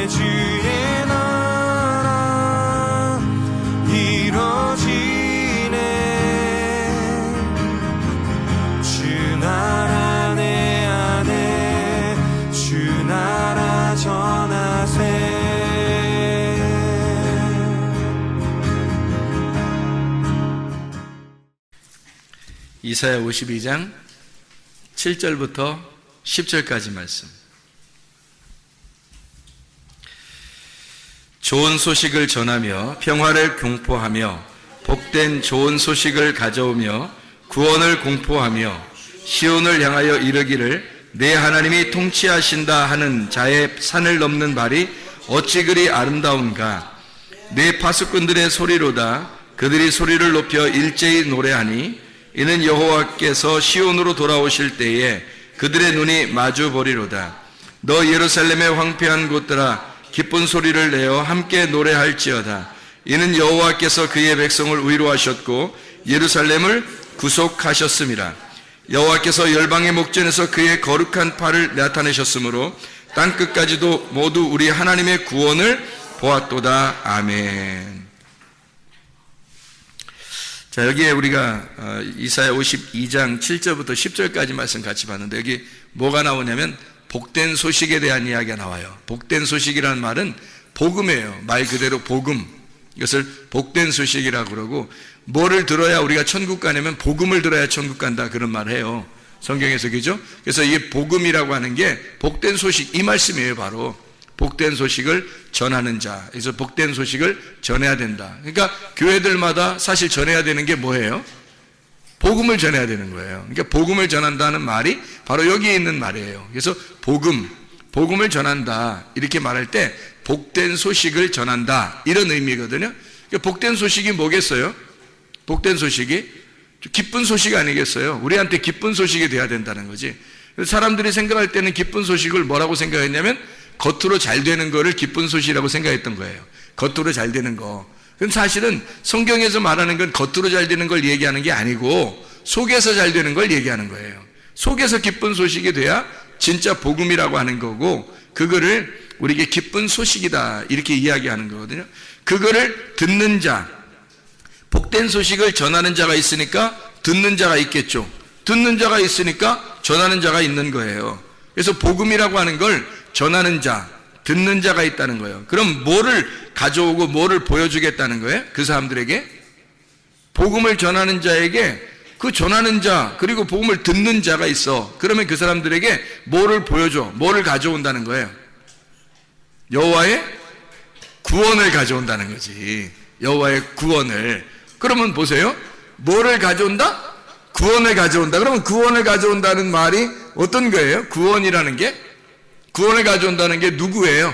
주의 나라 이루어지네. 주 나라 내 안에 주 나라 전하세. 이사야 52장 7절부터 10절까지 말씀. 좋은 소식을 전하며 평화를 공포하며 복된 좋은 소식을 가져오며 구원을 공포하며 시온을 향하여 이르기를 내 하나님이 통치하신다 하는 자의 산을 넘는 말이 어찌 그리 아름다운가. 내 파수꾼들의 소리로다. 그들이 소리를 높여 일제히 노래하니 이는 여호와께서 시온으로 돌아오실 때에 그들의 눈이 마주 보리로다. 너 예루살렘의 황폐한 곳들아 기쁜 소리를 내어 함께 노래할지어다. 이는 여호와께서 그의 백성을 위로하셨고 예루살렘을 구속하셨음이라. 여호와께서 열방의 목전에서 그의 거룩한 팔을 나타내셨으므로 땅끝까지도 모두 우리 하나님의 구원을 보았도다. 아멘. 자, 여기에 우리가 이사야 52장 7절부터 10절까지 말씀 같이 봤는데 여기 뭐가 나오냐면 복된 소식에 대한 이야기가 나와요. 복된 소식이라는 말은 복음이에요. 말 그대로 복음. 이것을 복된 소식이라고 그러고, 뭐를 들어야 우리가 천국 가냐면 복음을 들어야 천국 간다, 그런 말을 해요. 성경에서. 그죠? 그래서 이게 복음이라고 하는 게 복된 소식, 이 말씀이에요. 바로 복된 소식을 전하는 자. 그래서 복된 소식을 전해야 된다. 그러니까 교회들마다 사실 전해야 되는 게 뭐예요? 복음을 전해야 되는 거예요. 그러니까 복음을 전한다는 말이 바로 여기에 있는 말이에요. 그래서 복음을 전한다, 이렇게 말할 때 복된 소식을 전한다, 이런 의미거든요. 그러니까 복된 소식이 뭐겠어요? 복된 소식이 기쁜 소식 아니겠어요? 우리한테 기쁜 소식이 돼야 된다는 거지. 사람들이 생각할 때는 기쁜 소식을 뭐라고 생각했냐면 겉으로 잘 되는 거를 기쁜 소식이라고 생각했던 거예요. 겉으로 잘 되는 거. 그럼 사실은 성경에서 말하는 건 겉으로 잘 되는 걸 얘기하는 게 아니고 속에서 잘 되는 걸 얘기하는 거예요. 속에서 기쁜 소식이 돼야 진짜 복음이라고 하는 거고, 그거를 우리에게 기쁜 소식이다, 이렇게 이야기하는 거거든요. 그거를 듣는 자, 복된 소식을 전하는 자가 있으니까 듣는 자가 있겠죠. 듣는 자가 있으니까 전하는 자가 있는 거예요. 그래서 복음이라고 하는 걸 전하는 자, 듣는 자가 있다는 거예요. 그럼 뭐를 가져오고 뭐를 보여주겠다는 거예요? 그 사람들에게 복음을 전하는 자에게, 그 전하는 자 그리고 복음을 듣는 자가 있어. 그러면 그 사람들에게 뭐를 보여줘, 뭐를 가져온다는 거예요? 여호와의 구원을 가져온다는 거지. 여호와의 구원을. 그러면 보세요, 뭐를 가져온다? 구원을 가져온다. 그러면 구원을 가져온다는 말이 어떤 거예요? 구원이라는 게, 구원을 가져온다는 게 누구예요?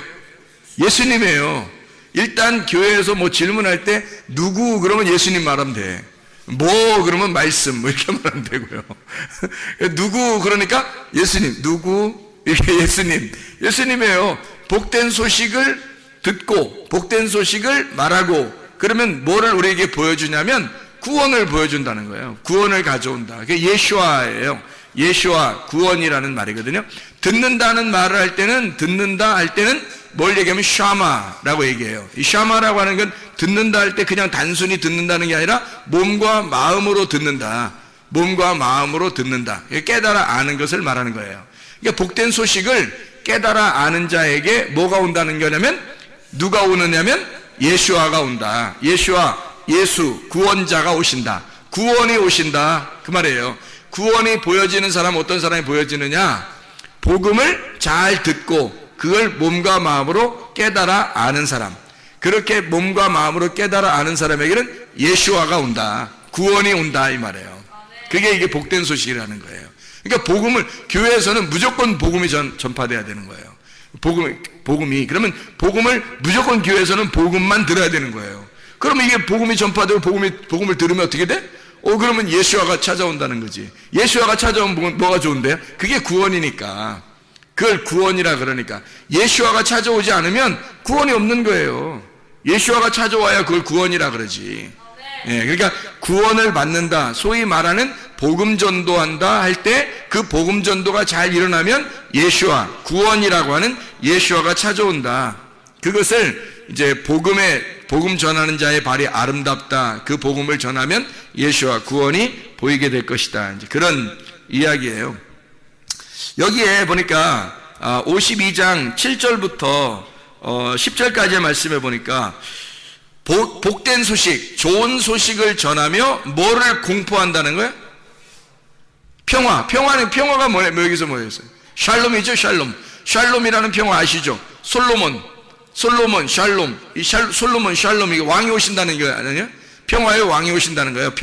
예수님이에요. 일단 교회에서 뭐 질문할 때 누구 그러면 예수님 말하면 돼. 뭐 그러면 말씀, 뭐 이렇게 말하면 되고요. 누구 그러니까 예수님, 누구 이렇게 예수님이에요. 복된 소식을 듣고 복된 소식을 말하고, 그러면 뭐를 우리에게 보여주냐면 구원을 보여준다는 거예요. 구원을 가져온다. 그게 예수아예요. 예수아, 구원이라는 말이거든요. 듣는다는 말을 할 때는, 듣는다 할 때는 뭘 얘기하면 샤마라고 얘기해요. 이 샤마라고 하는 건 듣는다 할 때 그냥 단순히 듣는다는 게 아니라 몸과 마음으로 듣는다. 몸과 마음으로 듣는다. 깨달아 아는 것을 말하는 거예요. 그러니까 복된 소식을 깨달아 아는 자에게 뭐가 온다는 거냐면, 누가 오느냐면 예수아가 온다. 예수아, 예수, 구원자가 오신다. 구원이 오신다, 그 말이에요. 구원이 보여지는 사람, 어떤 사람이 보여지느냐? 복음을 잘 듣고 그걸 몸과 마음으로 깨달아 아는 사람. 그렇게 몸과 마음으로 깨달아 아는 사람에게는 예수아가 온다, 구원이 온다, 이 말이에요. 그게 이게 복된 소식이라는 거예요. 그러니까 복음을, 교회에서는 무조건 복음이 전파돼야 되는 거예요. 복음이. 그러면 복음을 무조건 교회에서는 복음만 들어야 되는 거예요. 그러면 이게 복음이 전파되고 복음을 들으면 어떻게 돼? 그러면 예수아가 찾아온다는 거지. 예수아가 찾아오면 뭐가 좋은데요? 그게 구원이니까. 그걸 구원이라 그러니까. 예수아가 찾아오지 않으면 구원이 없는 거예요. 예수아가 찾아와야 그걸 구원이라 그러지. 예, 그러니까 구원을 받는다, 소위 말하는 복음 전도한다 할 때 그 복음 전도가 잘 일어나면 예수아, 구원이라고 하는 예수아가 찾아온다. 그것을 이제 복음 전하는 자의 발이 아름답다. 그 복음을 전하면 예수와 구원이 보이게 될 것이다. 이제 그런 이야기예요. 여기에 보니까 52장 7절부터 10절까지의 말씀에 보니까 복된 소식, 좋은 소식을 전하며 뭐를 공포한다는 거예요? 평화가 뭐예요? 여기서 뭐였어요? 샬롬이죠, 샬롬. 샬롬이라는 평화 아시죠? 솔로몬, 샬롬. 솔로몬, 샬롬. 이게 왕이 오신다는 거 아니에요? 평화의 왕이 오신다는 거예요.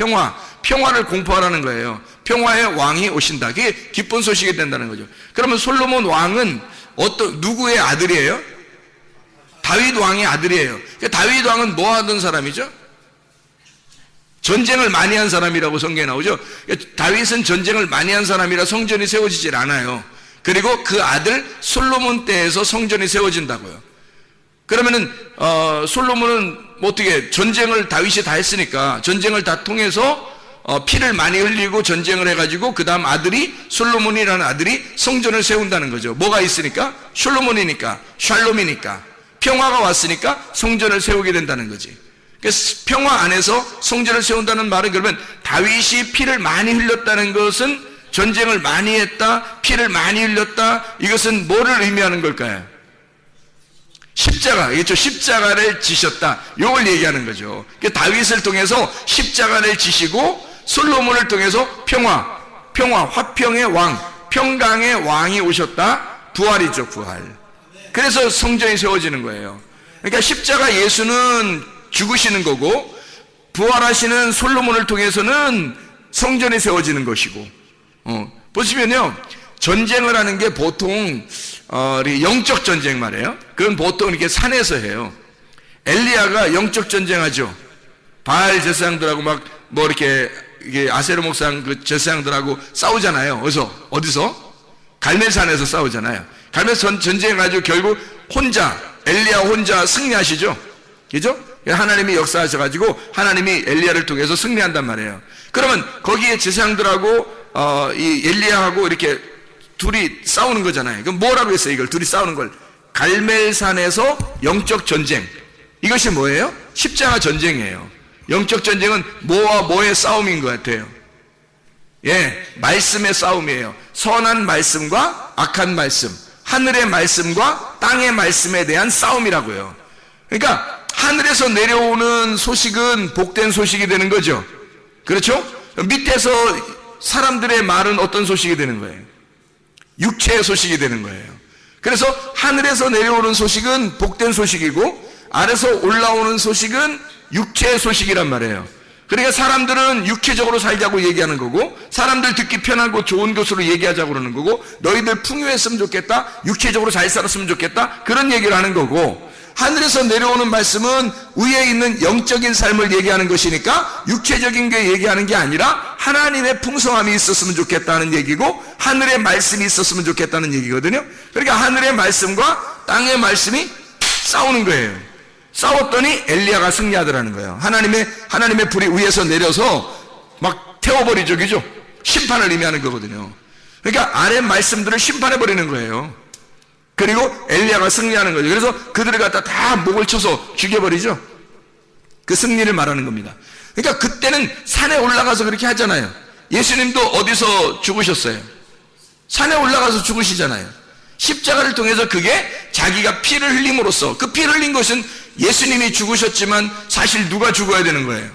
평화를 공포하라는 거예요. 평화의 왕이 오신다. 그게 기쁜 소식이 된다는 거죠. 그러면 솔로몬 왕은 누구의 아들이에요? 다윗 왕의 아들이에요. 다윗 왕은 뭐 하던 사람이죠? 전쟁을 많이 한 사람이라고 성경에 나오죠. 다윗은 전쟁을 많이 한 사람이라 성전이 세워지질 않아요. 그리고 그 아들 솔로몬 때에서 성전이 세워진다고요. 그러면은 솔로몬은 어떻게 전쟁을 다윗이 다 했으니까 전쟁을 다 통해서 피를 많이 흘리고 전쟁을 해가지고 그 다음 아들이 솔로몬이라는 아들이 성전을 세운다는 거죠. 뭐가 있으니까? 솔로몬이니까, 샬롬이니까, 평화가 왔으니까 성전을 세우게 된다는 거지. 그래서 평화 안에서 성전을 세운다는 말은 그러면 다윗이 피를 많이 흘렸다는 것은 전쟁을 많이 했다, 피를 많이 흘렸다, 이것은 뭐를 의미하는 걸까요? 그렇죠? 십자가를 지셨다. 이걸 얘기하는 거죠. 다윗을 통해서 십자가를 지시고 솔로몬을 통해서 평화, 화평의 왕, 평강의 왕이 오셨다. 부활이죠, 부활. 그래서 성전이 세워지는 거예요. 그러니까 십자가 예수는 죽으시는 거고 부활하시는 솔로몬을 통해서는 성전이 세워지는 것이고 보시면요, 전쟁을 하는 게 보통 영적 전쟁 말이에요. 그건 보통 이렇게 산에서 해요. 엘리야가 영적 전쟁하죠. 바알 제사장들하고 이렇게 아세르 목상 그 제사장들하고 싸우잖아요. 어디서? 갈멜산에서 싸우잖아요. 갈멜산 전쟁해가지고 결국 엘리야 혼자 승리하시죠. 그죠? 하나님이 역사하셔가지고 하나님이 엘리야를 통해서 승리한단 말이에요. 그러면 거기에 제사장들하고 이 엘리야하고 이렇게 둘이 싸우는 거잖아요. 그럼 뭐라고 했어요? 이걸 둘이 싸우는 걸 갈멜산에서 영적 전쟁. 이것이 뭐예요? 십자가 전쟁이에요. 영적 전쟁은 뭐와 뭐의 싸움인 것 같아요? 말씀의 싸움이에요. 선한 말씀과 악한 말씀, 하늘의 말씀과 땅의 말씀에 대한 싸움이라고요. 그러니까 하늘에서 내려오는 소식은 복된 소식이 되는 거죠. 그렇죠? 밑에서 사람들의 말은 어떤 소식이 되는 거예요? 육체의 소식이 되는 거예요. 그래서 하늘에서 내려오는 소식은 복된 소식이고 아래서 올라오는 소식은 육체의 소식이란 말이에요. 그러니까 사람들은 육체적으로 살자고 얘기하는 거고 사람들 듣기 편하고 좋은 것으로 얘기하자고 그러는 거고 너희들 풍요했으면 좋겠다, 육체적으로 잘 살았으면 좋겠다, 그런 얘기를 하는 거고 하늘에서 내려오는 말씀은 위에 있는 영적인 삶을 얘기하는 것이니까 육체적인 게 얘기하는 게 아니라 하나님의 풍성함이 있었으면 좋겠다는 얘기고 하늘의 말씀이 있었으면 좋겠다는 얘기거든요. 그러니까 하늘의 말씀과 땅의 말씀이 싸우는 거예요. 싸웠더니 엘리야가 승리하더라는 거예요. 하나님의 불이 위에서 내려서 막 태워버리죠. 그죠? 심판을 의미하는 거거든요. 그러니까 아래 말씀들을 심판해버리는 거예요. 그리고 엘리야가 승리하는 거죠. 그래서 그들을 갖다 다 목을 쳐서 죽여버리죠. 그 승리를 말하는 겁니다. 그러니까 그때는 산에 올라가서 그렇게 하잖아요. 예수님도 어디서 죽으셨어요? 산에 올라가서 죽으시잖아요. 십자가를 통해서 그게 자기가 피를 흘림으로써, 그 피를 흘린 것은 예수님이 죽으셨지만 사실 누가 죽어야 되는 거예요?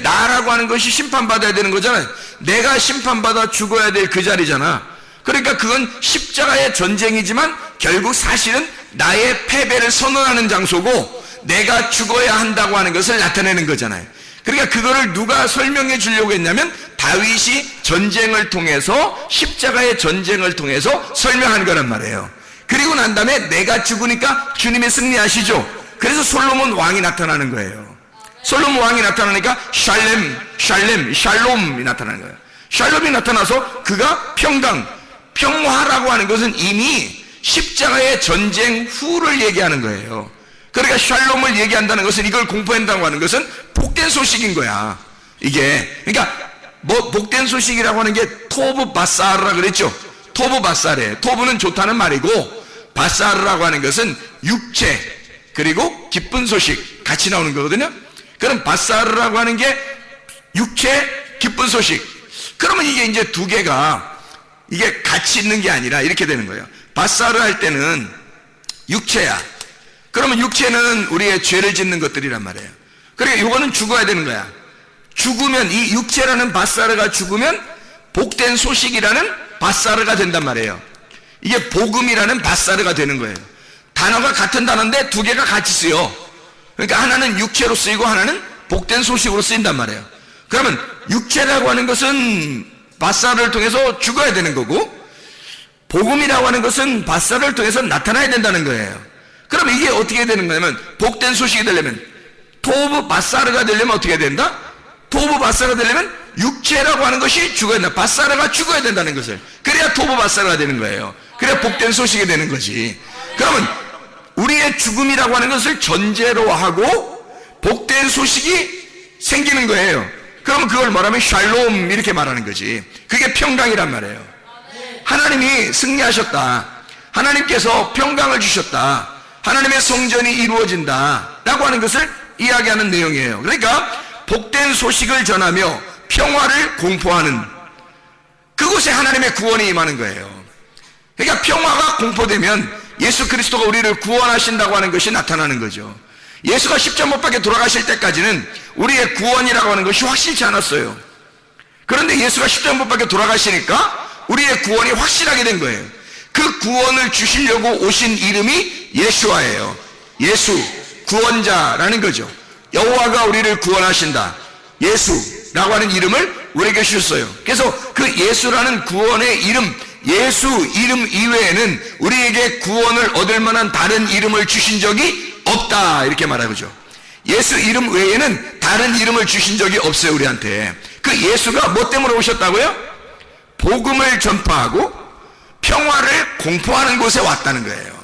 나라고 하는 것이 심판받아야 되는 거잖아요. 내가 심판받아 죽어야 될 그 자리잖아. 그러니까 그건 십자가의 전쟁이지만 결국 사실은 나의 패배를 선언하는 장소고 내가 죽어야 한다고 하는 것을 나타내는 거잖아요. 그러니까 그거를 누가 설명해 주려고 했냐면 다윗이 전쟁을 통해서, 십자가의 전쟁을 통해서 설명한 거란 말이에요. 그리고 난 다음에 내가 죽으니까 주님이 승리하시죠. 그래서 솔로몬 왕이 나타나는 거예요. 솔로몬 왕이 나타나니까 샬롬이 나타나는 거예요. 샬롬이 나타나서 그가 평화라고 하는 것은 이미 십자가의 전쟁 후를 얘기하는 거예요. 그러니까 샬롬을 얘기한다는 것은, 이걸 공포한다고 하는 것은 복된 소식인 거야. 이게 그러니까 복된 소식이라고 하는 게 토브 바사르라 그랬죠. 토브 바사르. 토브는 좋다는 말이고 바사르라고 하는 것은 육체, 그리고 기쁜 소식 같이 나오는 거거든요. 그럼 바사르라고 하는 게 육체, 기쁜 소식. 그러면 이게 이제 두 개가 이게 같이 있는 게 아니라 이렇게 되는 거예요. 바사르 할 때는 육체야. 그러면 육체는 우리의 죄를 짓는 것들이란 말이에요. 그러니까 이거는 죽어야 되는 거야. 죽으면 이 육체라는 바사르가 죽으면 복된 소식이라는 바사르가 된단 말이에요. 이게 복음이라는 바사르가 되는 거예요. 단어가 같은 단어인데 두 개가 같이 쓰여. 그러니까 하나는 육체로 쓰이고 하나는 복된 소식으로 쓰인단 말이에요. 그러면 육체라고 하는 것은 바사르를 통해서 죽어야 되는 거고, 복음이라고 하는 것은 바사르를 통해서 나타나야 된다는 거예요. 그럼 이게 어떻게 되는 거냐면, 복된 소식이 되려면, 토브 바사르가 되려면 어떻게 해야 된다? 토브 바사르가 되려면 육체라고 하는 것이 죽어야 된다. 바사르가 죽어야 된다는 것을. 그래야 토브 바사르가 되는 거예요. 그래야 복된 소식이 되는 거지. 그러면 우리의 죽음이라고 하는 것을 전제로 하고 복된 소식이 생기는 거예요. 그러면 그걸 말하면 샬롬 이렇게 말하는 거지. 그게 평강이란 말이에요. 하나님이 승리하셨다. 하나님께서 평강을 주셨다. 하나님의 성전이 이루어진다 라고 하는 것을 이야기하는 내용이에요. 그러니까 복된 소식을 전하며 평화를 공포하는 그곳에 하나님의 구원이 임하는 거예요. 그러니까 평화가 공포되면 예수 그리스도가 우리를 구원하신다고 하는 것이 나타나는 거죠. 예수가 십자가 못 박혀 돌아가실 때까지는 우리의 구원이라고 하는 것이 확실치 않았어요. 그런데 예수가 십자가 못 박혀 돌아가시니까 우리의 구원이 확실하게 된 거예요. 그 구원을 주시려고 오신 이름이 예수아예요. 예수, 구원자라는 거죠. 여호와가 우리를 구원하신다. 예수라고 하는 이름을 우리에게 주셨어요. 그래서 그 예수라는 구원의 이름, 예수 이름 이외에는 우리에게 구원을 얻을 만한 다른 이름을 주신 적이 없다 이렇게 말하죠. 예수 이름 외에는 다른 이름을 주신 적이 없어요. 우리한테. 그 예수가 뭐 때문에 오셨다고요? 복음을 전파하고 평화를 공포하는 곳에 왔다는 거예요.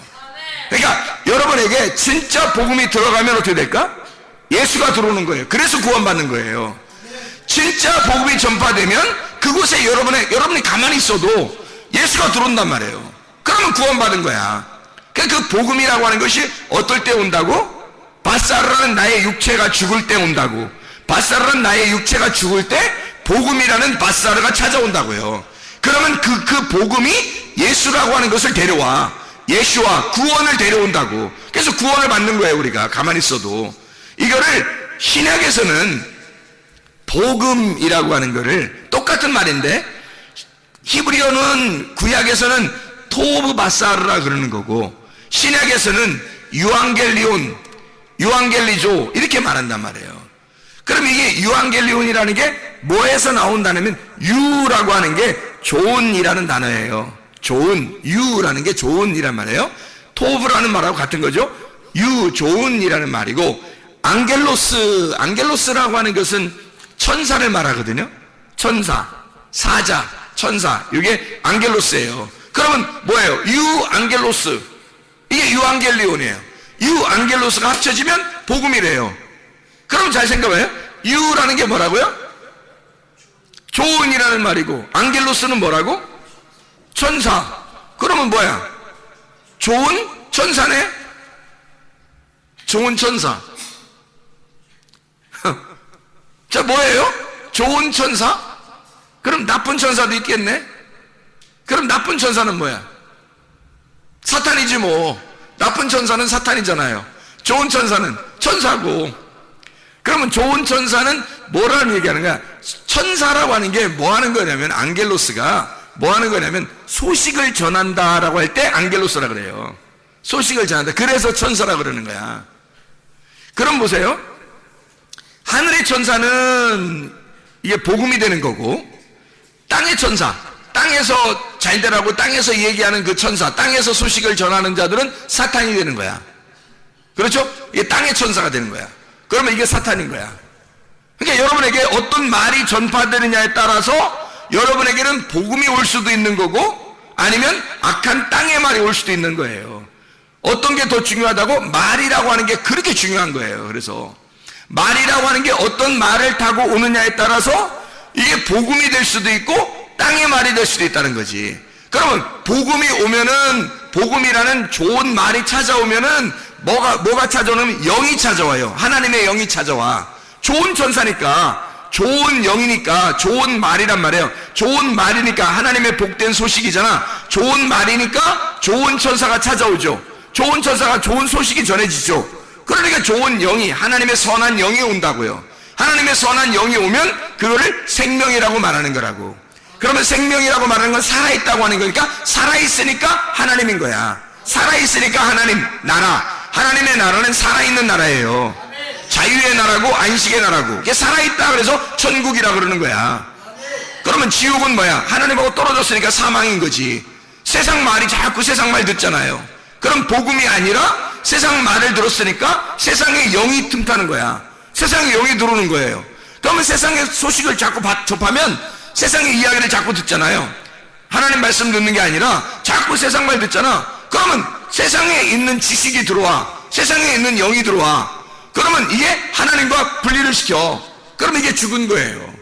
그러니까 여러분에게 진짜 복음이 들어가면 어떻게 될까? 예수가 들어오는 거예요. 그래서 구원받는 거예요. 진짜 복음이 전파되면 그곳에 여러분이 가만히 있어도 예수가 들어온단 말이에요. 그러면 구원받은 거야. 그러니까 그 복음이라고 하는 것이 어떨 때 온다고? 바사르라는 나의 육체가 죽을 때 온다고. 바사르라는 나의 육체가 죽을 때 복음이라는 바사르가 찾아온다고요. 그러면 그 복음이 예수라고 하는 것을 데려와. 예수와 구원을 데려온다고. 그래서 구원을 받는 거예요. 우리가 가만히 있어도. 이거를 신약에서는 복음이라고 하는 거를 똑같은 말인데 히브리어는 구약에서는 토브 바사르라 그러는 거고 신약에서는 유앙겔리조 이렇게 말한단 말이에요. 그럼 이게 유앙겔리온이라는 게 뭐에서 나온다냐면 유라고 하는 게 좋은이라는 단어예요. 좋은, 유라는 게 좋은이란 말이에요. 토브라는 말하고 같은 거죠. 좋은이라는 말이고 안겔로스라고 하는 것은 천사를 말하거든요. 천사, 사자, 천사. 이게 안겔로스예요. 그러면 뭐예요? 유앙겔로스. 이게 유앙겔리온이에요. 유앙겔로스가 합쳐지면 복음이래요. 그럼 잘 생각해요. 유라는 게 뭐라고요? 좋은이라는 말이고 안겔로스는 뭐라고? 천사. 그러면 뭐야? 좋은 천사네? 좋은 천사. 자, 뭐예요? 좋은 천사? 그럼 나쁜 천사도 있겠네? 그럼 나쁜 천사는 뭐야? 사탄이지 뭐. 나쁜 천사는 사탄이잖아요. 좋은 천사는 천사고. 그러면 좋은 천사는 뭐라는 얘기하는 거야? 천사라고 하는 게 뭐 하는 거냐면 안겔로스가 뭐 하는 거냐면 소식을 전한다라고 할 때 안겔로스라 그래요. 소식을 전한다. 그래서 천사라 그러는 거야. 그럼 보세요. 하늘의 천사는 이게 복음이 되는 거고 땅의 천사, 땅에서 잘 되라고 땅에서 얘기하는 그 천사, 땅에서 소식을 전하는 자들은 사탄이 되는 거야. 그렇죠? 이게 땅의 천사가 되는 거야. 그러면 이게 사탄인 거야. 그러니까 여러분에게 어떤 말이 전파되느냐에 따라서 여러분에게는 복음이 올 수도 있는 거고 아니면 악한 땅의 말이 올 수도 있는 거예요. 어떤 게 더 중요하다고? 말이라고 하는 게 그렇게 중요한 거예요. 그래서 말이라고 하는 게 어떤 말을 타고 오느냐에 따라서 이게 복음이 될 수도 있고 땅의 말이 될 수도 있다는 거지. 그러면 복음이 오면은 복음이라는 좋은 말이 찾아오면은 뭐가 찾아오냐면 영이 찾아와요. 하나님의 영이 찾아와. 좋은 천사니까, 좋은 영이니까, 좋은 말이란 말이에요. 좋은 말이니까 하나님의 복된 소식이잖아. 좋은 말이니까 좋은 천사가 찾아오죠. 좋은 천사가 좋은 소식이 전해지죠. 그러니까 좋은 영이, 하나님의 선한 영이 온다고요. 하나님의 선한 영이 오면 그거를 생명이라고 말하는 거라고. 그러면 생명이라고 말하는 건 살아있다고 하는 거니까, 살아있으니까 하나님인 거야. 살아있으니까 하나님 나라. 하나님의 나라는 살아있는 나라예요. 자유의 나라고 안식의 나라고. 이게 살아있다 그래서 천국이라 그러는 거야. 그러면 지옥은 뭐야? 하나님하고 떨어졌으니까 사망인 거지. 세상 말이 자꾸 세상 말 듣잖아요. 그럼 복음이 아니라 세상 말을 들었으니까 세상의 영이 틈타는 거야. 세상의 영이 들어오는 거예요. 그러면 세상의 소식을 자꾸 접하면 세상의 이야기를 자꾸 듣잖아요. 하나님 말씀 듣는 게 아니라 자꾸 세상 말 듣잖아. 그러면 세상에 있는 지식이 들어와. 세상에 있는 영이 들어와. 그러면 이게 하나님과 분리를 시켜. 그러면 이게 죽은 거예요.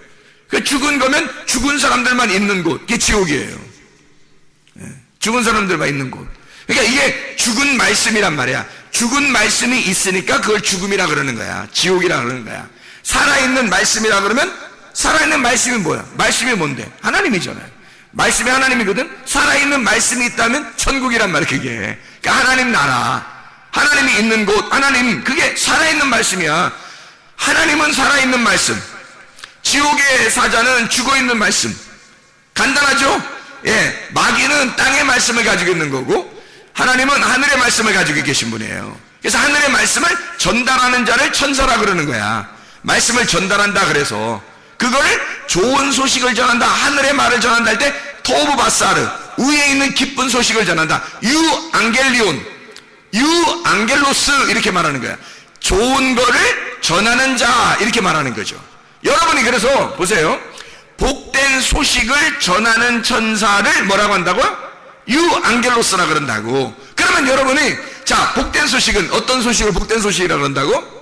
그 죽은 거면 죽은 사람들만 있는 곳. 이게 지옥이에요. 죽은 사람들만 있는 곳. 그러니까 이게 죽은 말씀이란 말이야. 죽은 말씀이 있으니까 그걸 죽음이라 그러는 거야. 지옥이라 그러는 거야. 살아있는 말씀이라 그러면, 살아있는 말씀이 뭐야? 말씀이 뭔데? 하나님이잖아요. 말씀이 하나님이거든. 살아있는 말씀이 있다면 천국이란 말이야. 그게 그러니까 하나님 나라, 하나님이 있는 곳, 하나님, 그게 살아있는 말씀이야. 하나님은 살아있는 말씀, 지옥의 사자는 죽어있는 말씀. 간단하죠? 예, 마귀는 땅의 말씀을 가지고 있는 거고, 하나님은 하늘의 말씀을 가지고 계신 분이에요. 그래서 하늘의 말씀을 전달하는 자를 천사라 그러는 거야. 말씀을 전달한다 그래서 그거를 좋은 소식을 전한다, 하늘의 말을 전한다 할 때 토브 바사르, 위에 있는 기쁜 소식을 전한다. 유 안겔로스 이렇게 말하는 거야. 좋은 거를 전하는 자 이렇게 말하는 거죠. 여러분이 그래서 보세요. 복된 소식을 전하는 천사를 뭐라고 한다고요? 유 안겔로스라 그런다고. 그러면 여러분이 자, 복된 소식은 어떤 소식을 복된 소식이라 그런다고?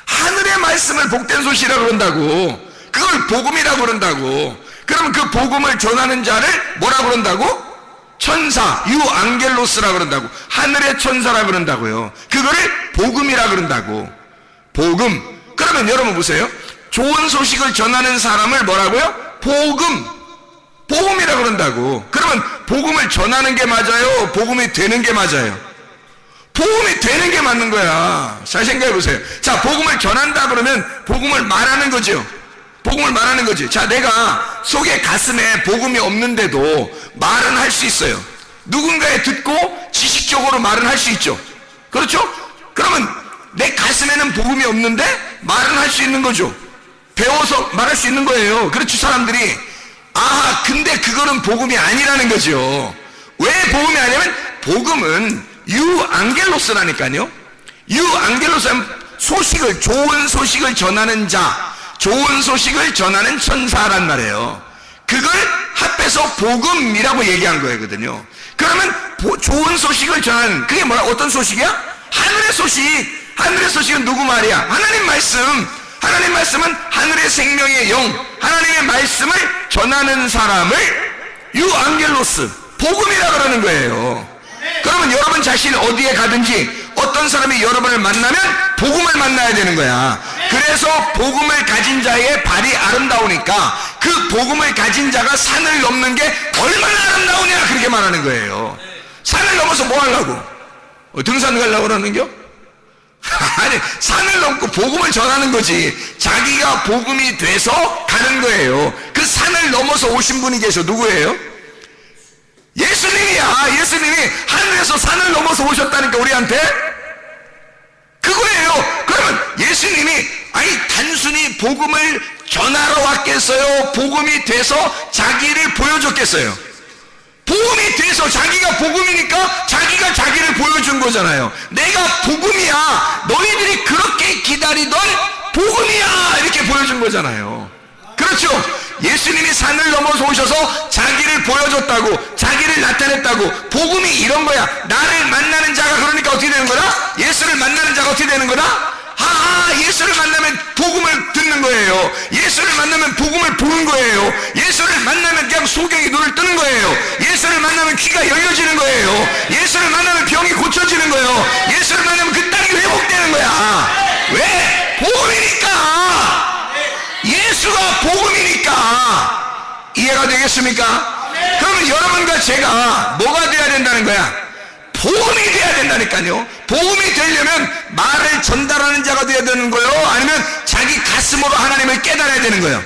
하늘의 말씀을 복된 소식이라 그런다고. 그걸 복음이라고 그런다고. 그러면 그 복음을 전하는 자를 뭐라고 그런다고? 천사, 유 안겔로스라 그런다고. 하늘의 천사라 그런다고요. 그거를 복음이라 그런다고. 복음. 그러면 여러분 보세요. 좋은 소식을 전하는 사람을 뭐라고요? 복음이라 그런다고. 그러면 복음을 전하는 게 맞아요? 복음이 되는 게 맞아요? 복음이 되는 게 맞는 거야. 잘 생각해 보세요. 자, 복음을 전한다 그러면 복음을 말하는 거죠. 복음을 말하는 거지. 자, 내가 속에 가슴에 복음이 없는데도 말은 할 수 있어요. 누군가에 듣고 지식적으로 말은 할 수 있죠. 그렇죠? 그러면 내 가슴에는 복음이 없는데 말은 할 수 있는 거죠. 배워서 말할 수 있는 거예요. 그렇죠, 사람들이. 아, 근데 그거는 복음이 아니라는 거죠. 왜 복음이 아니냐면 복음은 유 안겔로스라니까요. 유 안겔로스는 소식을, 좋은 소식을 전하는 자, 좋은 소식을 전하는 천사란 말이에요. 그걸 합해서 복음이라고 얘기한 거거든요. 그러면 좋은 소식을 전하는, 그게 뭐야? 어떤 소식이야? 하늘의 소식. 하늘의 소식은 누구 말이야? 하나님 말씀. 하나님 말씀은 하늘의 생명의 영, 하나님의 말씀을 전하는 사람을 유 안겔로스, 복음이라 그러는 거예요. 그러면 여러분 자신이 어디에 가든지 어떤 사람이 여러분을 만나면 복음을 만나야 되는 거야. 그래서 복음을 가진 자의 발이 아름다우니까 그 복음을 가진 자가 산을 넘는 게 얼마나 아름다우냐 그렇게 말하는 거예요. 산을 넘어서 뭐 하려고? 등산 가려고 그러는겨? 아니, 산을 넘고 복음을 전하는 거지. 자기가 복음이 돼서 가는 거예요. 그 산을 넘어서 오신 분이 계셔. 누구예요? 예수님이야. 예수님이 하늘에서 산을 넘어서 오셨다니까 우리한테. 그거예요. 그러면 예수님이 아니 단순히 복음을 전하러 왔겠어요? 복음이 돼서 자기를 보여줬겠어요? 복음이 돼서 자기가 복음이니까 자기가 자기를 보여준 거잖아요. 내가 복음이야. 너희들이 그렇게 기다리던 복음이야. 이렇게 보여준 거잖아요. 그렇죠? 예수님이 산을 넘어서 오셔서 자기를 보여줬다고, 자기를 나타냈다고. 복음이 이런 거야. 나를 만나는 자가 그러니까 어떻게 되는 거다? 예수를 만나는 자가 어떻게 되는 거다? 예수를 만나면 복음을 듣는 거예요. 예수를 만나면 복음을 보는 거예요. 예수를 만나면 그냥 소경이 눈을 뜨는 거예요. 예수를 만나면 귀가 열려지는 거예요. 예수를 만나면 병이 고쳐지는 거예요. 예수를 만나면 자가 되겠습니까? 그러면 여러분과 제가 뭐가 돼야 된다는 거야? 복음이 돼야 된다니까요. 복음이 되려면 말을 전달하는 자가 돼야 되는 거예요? 아니면 자기 가슴으로 하나님을 깨달아야 되는 거예요?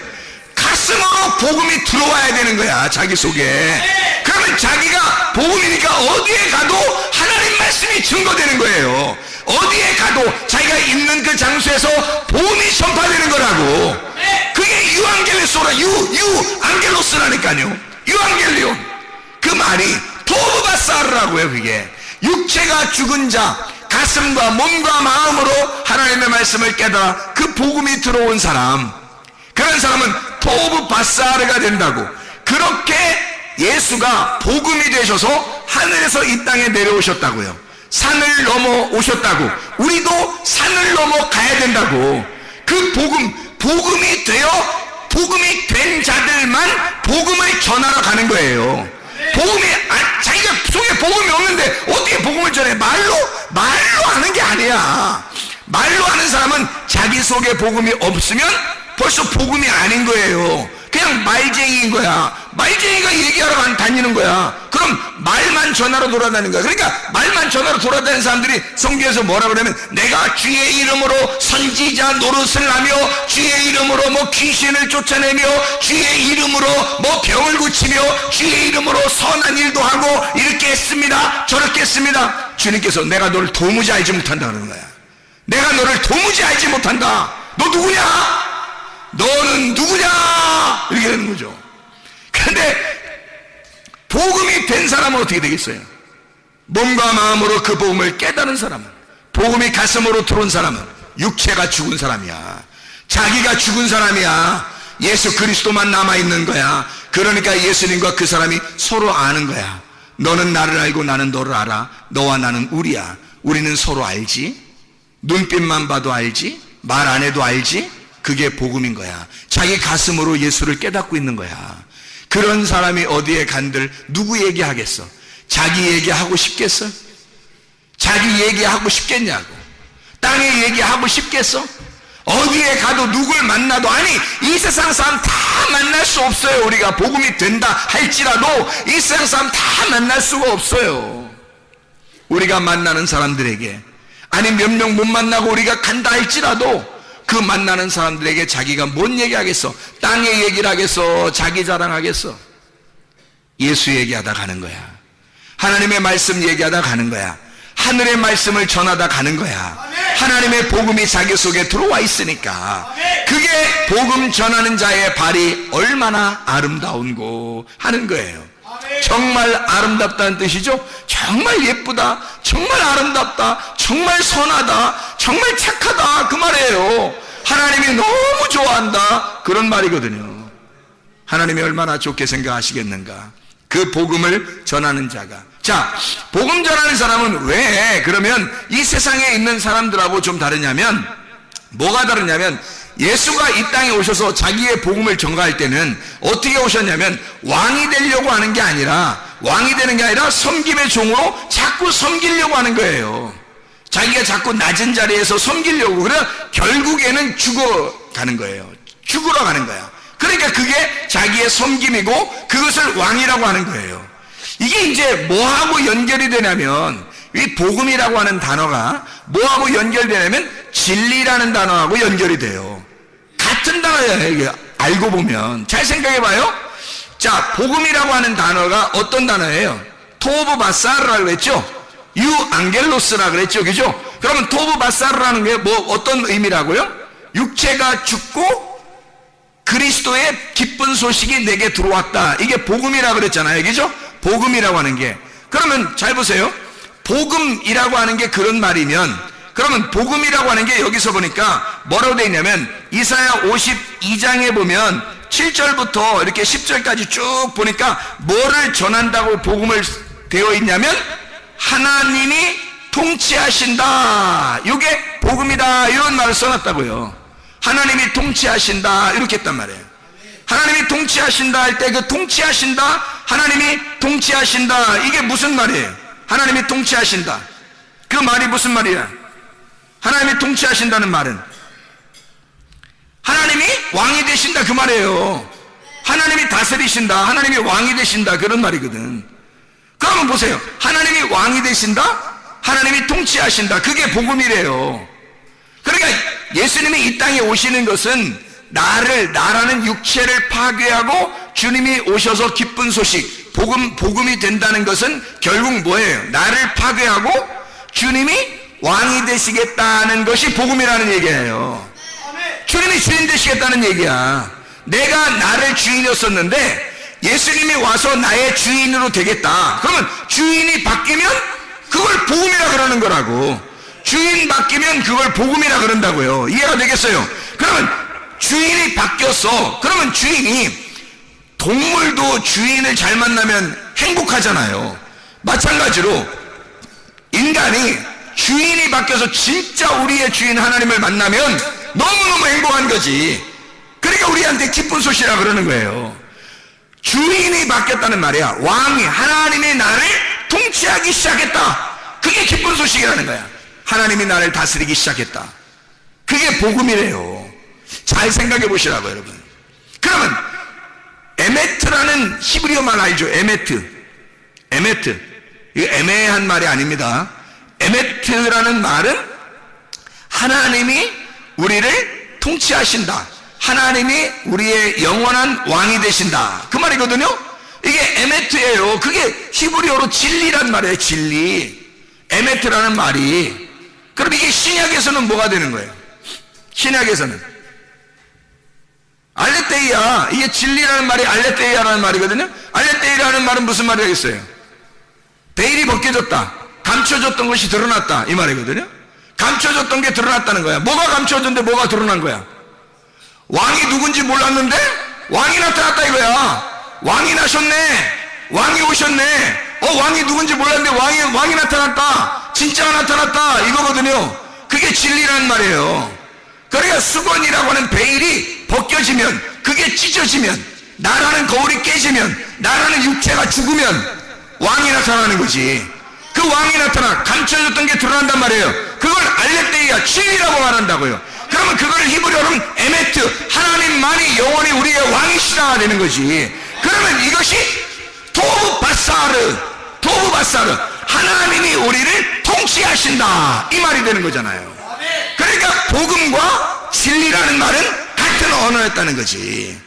가슴으로 복음이 들어와야 되는 거야, 자기 속에. 그러면 자기가 복음이니까 어디에 가도 하나님 말씀이 증거되는 거예요. 어디에 가도 자기가 있는 그 장소에서 복음이 전파되는 거라고. 그게 유앙겔로스라, 유앙겔로스라니까요. 유앙겔리온. 그 말이 토브바사르라고요. 그게 육체가 죽은 자, 가슴과 몸과 마음으로 하나님의 말씀을 깨달아 그 복음이 들어온 사람, 그런 사람은 토브바사르가 된다고. 그렇게 예수가 복음이 되셔서 하늘에서 이 땅에 내려오셨다고요. 산을 넘어 오셨다고. 우리도 산을 넘어 가야 된다고. 그 복음이 되어 복음이 된 자들만 복음을 전하러 가는 거예요. 복음이 자기가 속에 복음이 없는데 어떻게 복음을 전해? 말로 하는 게 아니야. 말로 하는 사람은 자기 속에 복음이 없으면 벌써 복음이 아닌 거예요. 그냥 말쟁이인 거야. 말쟁이가 얘기하러 다니는 거야. 그럼 말만 전하러 돌아다니는 거야. 그러니까 말만 전하러 돌아다니는 사람들이 성경에서 뭐라 그러면 내가 주의 이름으로 선지자 노릇을 하며 주의 이름으로 뭐 귀신을 쫓아내며 주의 이름으로 뭐 병을 고치며 주의 이름으로 선한 일도 하고 이렇게 했습니다, 저렇게 했습니다. 주님께서 내가 너를 도무지 알지 못한다 그러는 거야. 내가 너를 도무지 알지 못한다. 너 누구냐? 너는 누구냐? 이렇게 되는 거죠. 그런데 복음이 된 사람은 어떻게 되겠어요? 몸과 마음으로 그 복음을 깨달은 사람은, 복음이 가슴으로 들어온 사람은 육체가 죽은 사람이야. 자기가 죽은 사람이야. 예수 그리스도만 남아있는 거야. 그러니까 예수님과 그 사람이 서로 아는 거야. 너는 나를 알고 나는 너를 알아. 너와 나는 우리야. 우리는 서로 알지. 눈빛만 봐도 알지. 말 안 해도 알지. 그게 복음인 거야. 자기 가슴으로 예수를 깨닫고 있는 거야. 그런 사람이 어디에 간들 누구 얘기하겠어? 자기 얘기하고 싶겠어? 자기 얘기하고 싶겠냐고. 땅에 얘기하고 싶겠어? 어디에 가도 누굴 만나도, 아니 이 세상 사람 다 만날 수 없어요. 우리가 복음이 된다 할지라도 이 세상 사람 다 만날 수가 없어요. 우리가 만나는 사람들에게, 아니 몇 명 못 만나고 우리가 간다 할지라도 그 만나는 사람들에게 자기가 뭔 얘기하겠어? 땅의 얘기를 하겠어? 자기 자랑하겠어? 예수 얘기하다 가는 거야. 하나님의 말씀 얘기하다 가는 거야. 하늘의 말씀을 전하다 가는 거야. 하나님의 복음이 자기 속에 들어와 있으니까. 그게 복음 전하는 자의 발이 얼마나 아름다운고 하는 거예요. 정말 아름답다는 뜻이죠. 정말 예쁘다, 정말 아름답다, 정말 선하다, 정말 착하다, 그 말이에요. 하나님이 너무 좋아한다, 그런 말이거든요. 하나님이 얼마나 좋게 생각하시겠는가. 그 복음을 전하는 자가. 자, 복음 전하는 사람은 왜 그러면 이 세상에 있는 사람들하고 좀 다르냐면, 뭐가 다르냐면, 예수가 이 땅에 오셔서 자기의 복음을 전가할 때는 어떻게 오셨냐면 왕이 되려고 하는 게 아니라, 왕이 되는 게 아니라 섬김의 종으로 자꾸 섬기려고 하는 거예요. 자기가 자꾸 낮은 자리에서 섬기려고. 그래 결국에는 죽어가는 거예요. 죽으러 가는 거야. 그러니까 그게 자기의 섬김이고 그것을 왕이라고 하는 거예요. 이게 이제 뭐하고 연결이 되냐면, 이 복음이라고 하는 단어가 뭐하고 연결되냐면 진리라는 단어하고 연결이 돼요. 같은 단어예요. 이게 알고 보면. 잘 생각해 봐요. 자, 복음이라고 하는 단어가 어떤 단어예요? 토브바사르라고 그랬죠? 유앙겔로스라고 그랬죠? 그죠? 그러면 토브바사르라는 게 뭐 어떤 의미라고요? 육체가 죽고 그리스도의 기쁜 소식이 내게 들어왔다. 이게 복음이라고 그랬잖아요. 그죠? 복음이라고 하는 게. 그러면 잘 보세요. 복음이라고 하는 게 그런 말이면, 그러면 복음이라고 하는 게 여기서 보니까 뭐라고 되어 있냐면, 이사야 52장에 보면 7절부터 이렇게 10절까지 쭉 보니까 뭐를 전한다고 복음을 되어 있냐면, 하나님이 통치하신다, 이게 복음이다, 이런 말을 써놨다고요. 하나님이 통치하신다, 이렇게 했단 말이에요. 하나님이 통치하신다 할 때 그 통치하신다, 하나님이 통치하신다, 이게 무슨 말이에요? 하나님이 통치하신다, 그 말이 무슨 말이야? 하나님이 통치하신다는 말은 하나님이 왕이 되신다, 그 말이에요. 하나님이 다스리신다, 하나님이 왕이 되신다, 그런 말이거든. 그러면 보세요. 하나님이 왕이 되신다, 하나님이 통치하신다, 그게 복음이래요. 그러니까 예수님이 이 땅에 오시는 것은 나라는 육체를 파괴하고 주님이 오셔서 기쁜 소식, 복음이 된다는 것은 결국 뭐예요? 나를 파괴하고 주님이 왕이 되시겠다는 것이 복음이라는 얘기예요. 주님이 주인 되시겠다는 얘기야. 내가 나를 주인이었었는데 예수님이 와서 나의 주인으로 되겠다. 그러면 주인이 바뀌면 그걸 복음이라 그러는 거라고. 주인 바뀌면 그걸 복음이라 그런다고요. 이해가 되겠어요? 그러면 주인이 바뀌었어. 그러면 주인이, 동물도 주인을 잘 만나면 행복하잖아요. 마찬가지로 인간이 주인이 바뀌어서 진짜 우리의 주인 하나님을 만나면 너무너무 행복한 거지. 그러니까 우리한테 기쁜 소식이라 그러는 거예요. 주인이 바뀌었다는 말이야. 왕이, 하나님이 나를 통치하기 시작했다. 그게 기쁜 소식이라는 거야. 하나님이 나를 다스리기 시작했다. 그게 복음이래요. 잘 생각해 보시라고, 여러분. 그러면 에메트라는 히브리어 말 알죠? 에메트. 이거 애매한 말이 아닙니다. 에메트라는 말은 하나님이 우리를 통치하신다, 하나님이 우리의 영원한 왕이 되신다, 그 말이거든요. 이게 에메트예요. 그게 히브리어로 진리란 말이에요. 진리. 에메트라는 말이. 그럼 이게 신약에서는 뭐가 되는 거예요? 신약에서는 알레테이야. 이게 진리라는 말이 알레테이야라는 말이거든요. 알레테이라는 말은 무슨 말이겠어요? 베일이 벗겨졌다, 감춰졌던 것이 드러났다, 이 말이거든요. 감춰졌던 게 드러났다는 거야. 뭐가 감춰졌는데 뭐가 드러난 거야? 왕이 누군지 몰랐는데 왕이 나타났다 이거야. 왕이 나셨네, 왕이 오셨네. 왕이 누군지 몰랐는데 왕이 나타났다, 진짜가 나타났다, 이거거든요. 그게 진리라는 말이에요. 그러니까 수건이라고 하는 베일이 벗겨지면, 그게 찢어지면, 나라는 거울이 깨지면, 나라는 육체가 죽으면 왕이 나타나는 거지. 그 왕이 나타나 감춰졌던 게 드러난단 말이에요. 그걸 알레테이야, 진리라고 말한다고요. 그러면 그걸 히브리어로는 에메트, 하나님만이 영원히 우리의 왕이시다 되는 거지. 그러면 이것이 토브바사르, 하나님이 우리를 통치하신다, 이 말이 되는 거잖아요. 그러니까 복음과 진리라는 말은 같은 언어였다는 거지.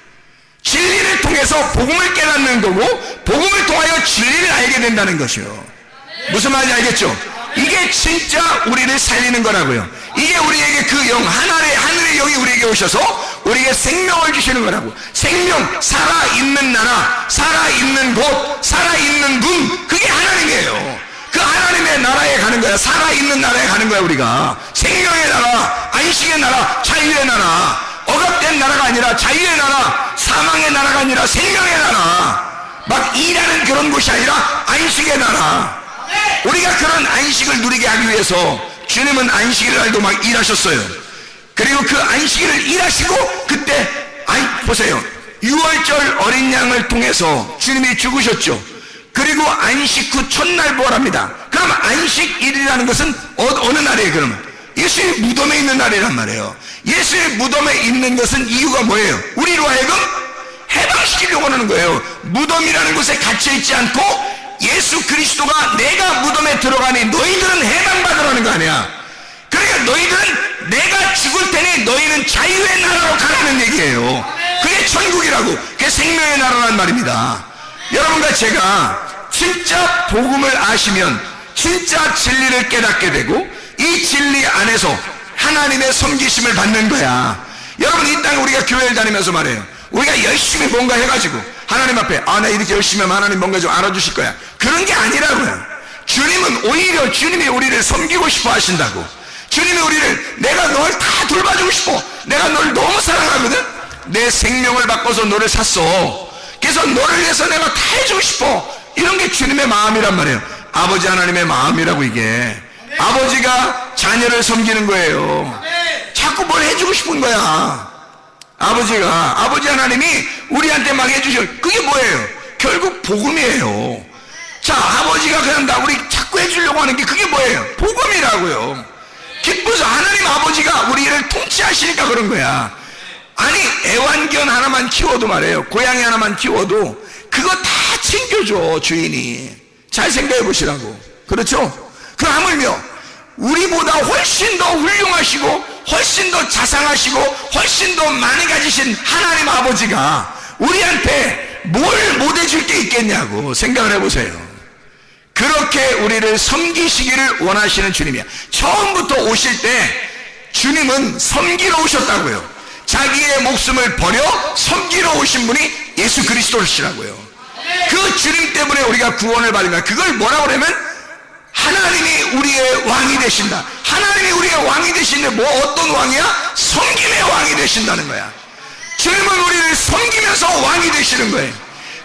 진리를 통해서 복음을 깨닫는 거고, 복음을 통하여 진리를 알게 된다는 것이요. 무슨 말인지 알겠죠? 이게 진짜 우리를 살리는 거라고요. 이게 우리에게 그 영, 하늘의 영이 우리에게 오셔서 우리에게 생명을 주시는 거라고. 생명, 살아있는 나라, 살아있는 곳, 살아있는 분, 그게 하나님이에요. 그 하나님의 나라에 가는 거야. 살아있는 나라에 가는 거야. 우리가 생명의 나라, 안식의 나라, 자유의 나라, 억압된 나라가 아니라 자유의 나라, 사망의 나라가 아니라 생명의 나라, 막 일하는 그런 곳이 아니라 안식의 나라. 우리가 그런 안식을 누리게 하기 위해서 주님은 안식일 날도 막 일하셨어요. 그리고 그 안식일을 일하시고, 그때 보세요, 6월절 어린 양을 통해서 주님이 죽으셨죠. 그리고 안식 후 첫날 부활합니다. 그럼 안식일이라는 것은 어느 날이에요? 그러면 예수의 무덤에 있는 날이란 말이에요. 예수의 무덤에 있는 것은 이유가 뭐예요? 우리로 하여금 해방시키려고 하는 거예요. 무덤이라는 곳에 갇혀있지 않고 예수 그리스도가 내가 무덤에 들어가니 너희들은 해방받으라는 거 아니야. 그러니까 너희들은 내가 죽을 테니 너희는 자유의 나라로 가라는 얘기예요. 그게 천국이라고, 그게 생명의 나라란 말입니다. 여러분과 제가 진짜 복음을 아시면 진짜 진리를 깨닫게 되고, 이 진리 안에서 하나님의 섬기심을 받는 거야. 여러분, 이 땅에 우리가 교회를 다니면서 말해요, 우리가 열심히 뭔가 해가지고 하나님 앞에 나 이렇게 열심히 하면 하나님 뭔가 좀 알아주실 거야, 그런 게 아니라고요. 주님은 오히려 주님이 우리를 섬기고 싶어 하신다고. 주님이 우리를, 내가 널 다 돌봐주고 싶어, 내가 널 너무 사랑하거든, 내 생명을 바꿔서 너를 샀어, 그래서 너를 위해서 내가 다 해주고 싶어, 이런 게 주님의 마음이란 말이에요. 아버지 하나님의 마음이라고. 이게 아버지가 자녀를 섬기는 거예요. 자꾸 뭘 해주고 싶은 거야. 아버지 하나님이 우리한테 막 해주셔. 그게 뭐예요? 결국 복음이에요. 자, 아버지가 그냥 우리 자꾸 해주려고 하는 게 그게 뭐예요? 복음이라고요. 기뻐서 하나님 아버지가 우리를 통치하시니까 그런 거야. 아니 애완견 하나만 키워도 말이에요, 고양이 하나만 키워도 그거 다 챙겨줘 주인이. 잘 생각해 보시라고. 그렇죠? 그 하물며 우리보다 훨씬 더 훌륭하시고 훨씬 더 자상하시고 훨씬 더 많이 가지신 하나님 아버지가 우리한테 뭘 못해줄 게 있겠냐고 생각을 해보세요. 그렇게 우리를 섬기시기를 원하시는 주님이야. 처음부터 오실 때 주님은 섬기러 오셨다고요. 자기의 목숨을 버려 섬기러 오신 분이 예수 그리스도시라고요. 그 주님 때문에 우리가 구원을 받는다. 그걸 뭐라고 그러면 하나님이 우리의 왕이 되신다. 하나님이 우리의 왕이 되시는데 뭐 어떤 왕이야? 섬김의 왕이 되신다는 거야. 주님은 우리를 섬기면서 왕이 되시는 거예요.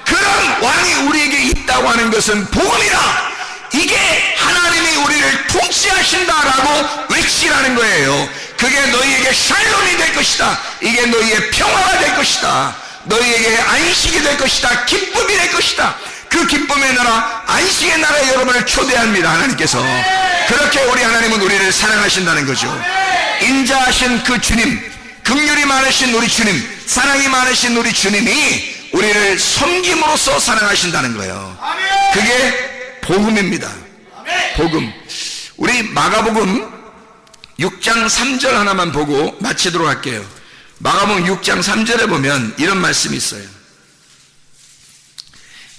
그런 왕이 우리에게 있다고 하는 것은 복음이다. 이게 하나님이 우리를 통치하신다라고 외치라는 거예요. 그게 너희에게 샬롬이 될 것이다. 이게 너희의 평화가 될 것이다. 너희에게 안식이 될 것이다. 기쁨이 될 것이다. 그 기쁨의 나라, 안식의 나라에 여러분을 초대합니다. 하나님께서. 그렇게 우리 하나님은 우리를 사랑하신다는 거죠. 인자하신 그 주님, 긍휼이 많으신 우리 주님, 사랑이 많으신 우리 주님이 우리를 섬김으로써 사랑하신다는 거예요. 그게 복음입니다. 복음. 우리 마가복음 6장 3절 하나만 보고 마치도록 할게요. 마가복음 6장 3절에 보면 이런 말씀이 있어요.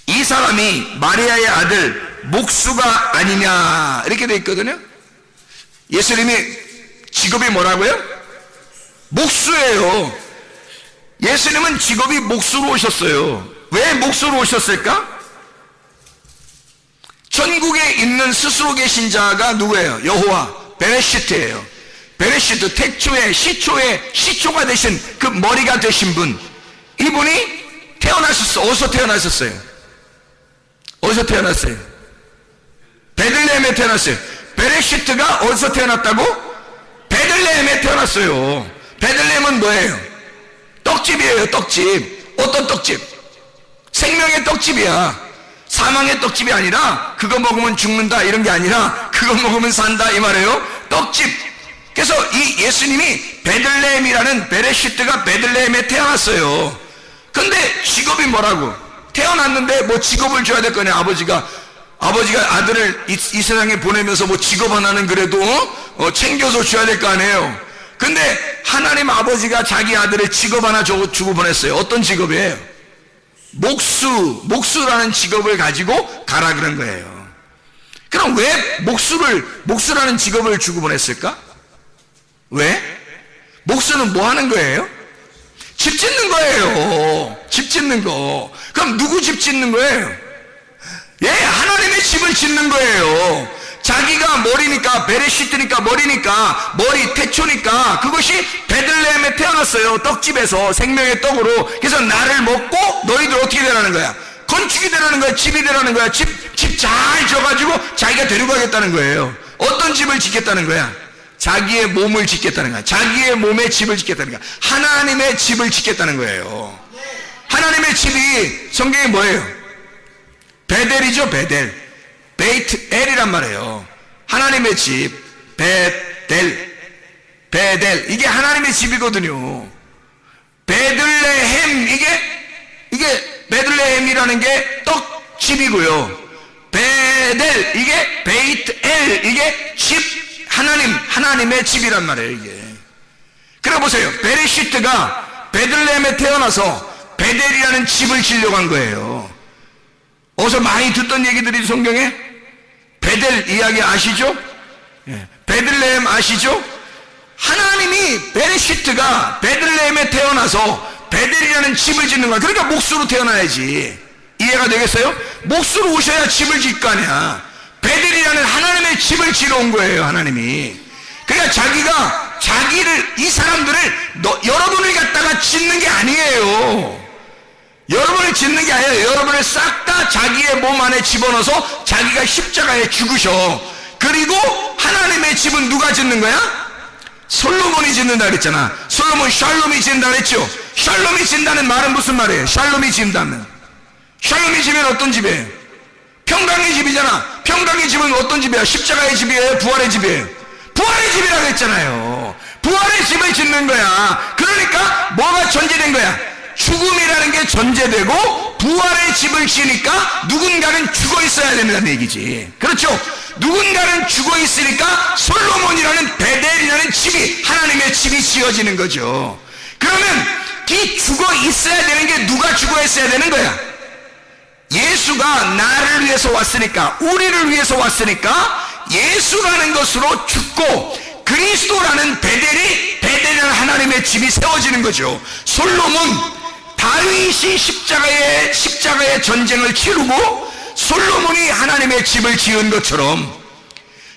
이 사람이 마리아의 아들 목수가 아니냐 이렇게 돼 있거든요. 예수님이 직업이 뭐라고요? 목수예요. 예수님은 직업이 목수로 오셨어요. 왜 목수로 오셨을까? 전국에 있는 스스로 계신 자가 누구예요? 여호와 베레시트예요. 베레시트, 태초에 시초에 시초가 되신 그 머리가 되신 분, 이분이 태어나셨어. 어디서 태어나셨어요? 어디서 태어났어요? 베들레헴에 태어났어요. 베레시트가 어디서 태어났다고? 베들레헴에 태어났어요. 베들레헴은 뭐예요? 떡집이에요. 떡집. 어떤 떡집? 생명의 떡집이야. 사망의 떡집이 아니라 그거 먹으면 죽는다 이런 게 아니라 그거 먹으면 산다 이 말이에요. 떡집. 그래서 이 예수님이 베들레헴이라는 베레시트가 베들레헴에 태어났어요. 근데 직업이 뭐라고? 태어났는데 뭐 직업을 줘야 될 거냐. 아버지가 아들을 이 세상에 보내면서 뭐 직업 하나는 그래도 챙겨서 줘야 될 거 아니에요. 근데 하나님 아버지가 자기 아들의 직업 하나 주고 보냈어요. 어떤 직업이에요? 목수라는 직업을 가지고 가라 그런 거예요. 그럼 왜 목수라는 직업을 주고 보냈을까? 왜? 목수는 뭐 하는 거예요? 집 짓는 거예요. 집 짓는 거. 그럼 누구 집 짓는 거예요? 예, 하나님의 집을 짓는 거예요. 자기가 머리니까, 베레시트니까 머리니까, 머리 태초니까, 그것이 베들레헴에 태어났어요. 떡집에서 생명의 떡으로. 그래서 나를 먹고 너희들 어떻게 되라는 거야? 건축이 되라는 거야. 집이 되라는 거야. 집 잘 져가지고 자기가 데려가겠다는 거예요. 어떤 집을 짓겠다는 거야? 자기의 몸을 짓겠다는 거야. 자기의 몸의 집을 짓겠다는 거야. 하나님의 집을 짓겠다는 거예요. 하나님의 집이 성경에 뭐예요? 베델이죠. 베델. 베이트 엘이란 말이에요. 하나님의 집. 베델. 이게 하나님의 집이거든요. 베들레헴, 이게 베들레헴이라는 게 떡집이고요. 베델, 이게 베이트 엘, 이게 집. 하나님의 집이란 말이에요, 이게. 그래 보세요. 베레시트가 베들레헴에 태어나서 베델이라는 집을 지려고 한 거예요. 어디서 많이 듣던 얘기들이 성경에? 베델 이야기 아시죠? 예. 베들레헴 아시죠? 하나님이 베레시트가 베들레헴에 태어나서 베델이라는 집을 짓는 거야. 그러니까 목수로 태어나야지. 이해가 되겠어요? 목수로 오셔야 집을 짓 거 아니야. 베델이라는 하나님의 집을 지러 온 거예요, 하나님이. 그러니까 이 사람들을 여러분을 갖다가 짓는 게 아니에요. 여러분을 짓는 게 아니에요. 여러분을 싹 다 자기의 몸 안에 집어넣어서 자기가 십자가에 죽으셔. 그리고 하나님의 집은 누가 짓는 거야? 솔로몬이 짓는다 그랬잖아. 솔로몬 샬롬이 짓는다 그랬죠. 샬롬이 짓는다는 말은 무슨 말이에요? 샬롬이 짓는다면 샬롬이 집은 어떤 집이에요? 평강의 집이잖아. 평강의 집은 어떤 집이야? 십자가의 집이에요? 부활의 집이에요? 부활의 집이라고 했잖아요. 부활의 집을 짓는 거야. 그러니까 뭐가 전제된 거야? 죽음이라는 게 전제되고 부활의 집을 지으니까 누군가는 죽어 있어야 된다는 얘기지. 그렇죠? 누군가는 죽어 있으니까 솔로몬이라는 베델이라는 집이, 하나님의 집이 지어지는 거죠. 그러면 이 죽어 있어야 되는 게 누가 죽어 있어야 되는 거야? 예수가 나를 위해서 왔으니까, 우리를 위해서 왔으니까 예수라는 것으로 죽고 그리스도라는 베델이라는 하나님의 집이 세워지는 거죠. 솔로몬, 다윗이 십자가의 전쟁을 치르고 솔로몬이 하나님의 집을 지은 것처럼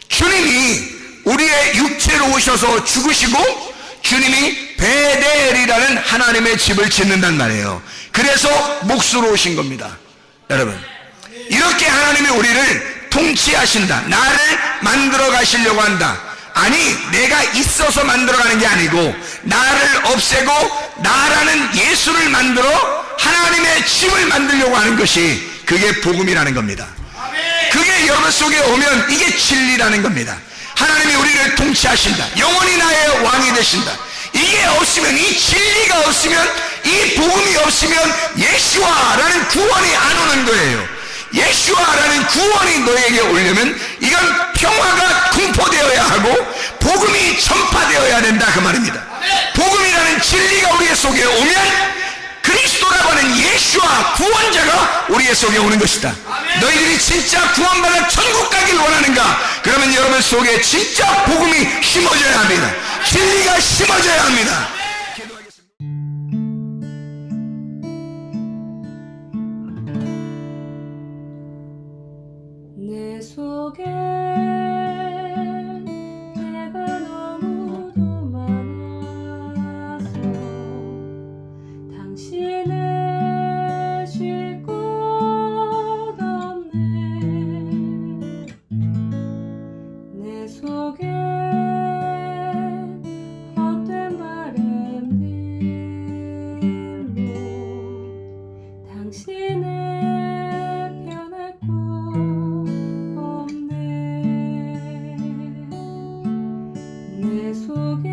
주님이 우리의 육체로 오셔서 죽으시고 주님이 베델이라는 하나님의 집을 짓는단 말이에요. 그래서 몫으로 오신 겁니다. 여러분, 이렇게 하나님이 우리를 통치하신다. 나를 만들어 가시려고 한다. 아니, 내가 있어서 만들어가는 게 아니고 나를 없애고 나라는 예수를 만들어 하나님의 집을 만들려고 하는 것이, 그게 복음이라는 겁니다. 그게 여러분 속에 오면 이게 진리라는 겁니다. 하나님이 우리를 통치하신다. 영원히 나의 왕이 되신다. 이게 없으면, 이 진리가 없으면, 이 복음이 없으면 예수와라는 구원이 안 오는 거예요. 예수와라는 구원이 너에게 오려면 이건 평화가 공포되어야 하고 복음이 전파되어야 된다, 그 말입니다. 복음이라는 진리가 우리의 속에 오면 그리스도라고 하는 예수와 구원자가 우리의 속에 오는 것이다. 너희들이 진짜 구원받아 천국 가길 원하는가? 그러면 여러분 속에 진짜 복음이 심어져야 합니다. 진리가 심어져야 합니다. 내 속에 내가 너무도 많아서 당신을 쉴 곳 없네. 내 속에 헛된 바램들로 당신을 변할 곳 없네. 내 속에